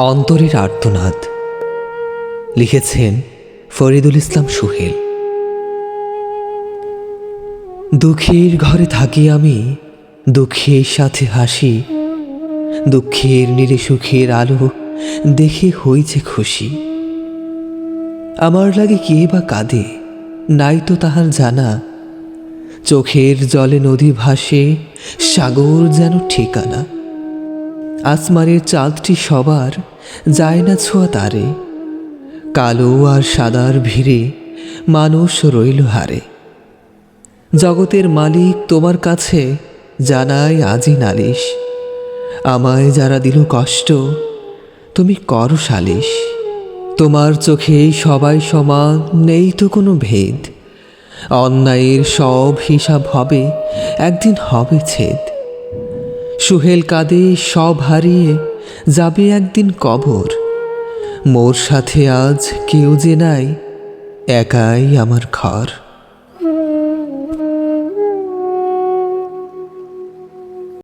অন্তরের আর্তনাদ লিখেছেন ফরিদুল ইসলাম সুহেল। দুঃখের ঘরে থাকি আমি, দুঃখের সাথে হাসি, দুঃখের নীরে সুখের আলো দেখে হইছে খুশি। আমার লাগে কে বা কাঁদে নাই তো তাহার জানা, চোখের জলে নদী ভাসে, সাগর যেন ঠিকানা। আসমানের চাঁদটি সবার যায় না ছোঁয়া তারে, কালো আর সাদার ভিড়ে মানুষ রইল হারে। জগতের মালিক তোমার কাছে জানাই আজি নালিশ, আমায় যারা দিল কষ্ট তুমি করো সালিশ। তোমার চোখে সবাই সমান, নেই তো কোনো ভেদ, অন্যায়ের সব হিসাব হবে একদিন হবে ছেদ। সুহেল কাঁদে সব হারিয়ে যাবে একদিন কবর, মোর সাথে আজ কেউ যে নাই, একাই আমার ঘর।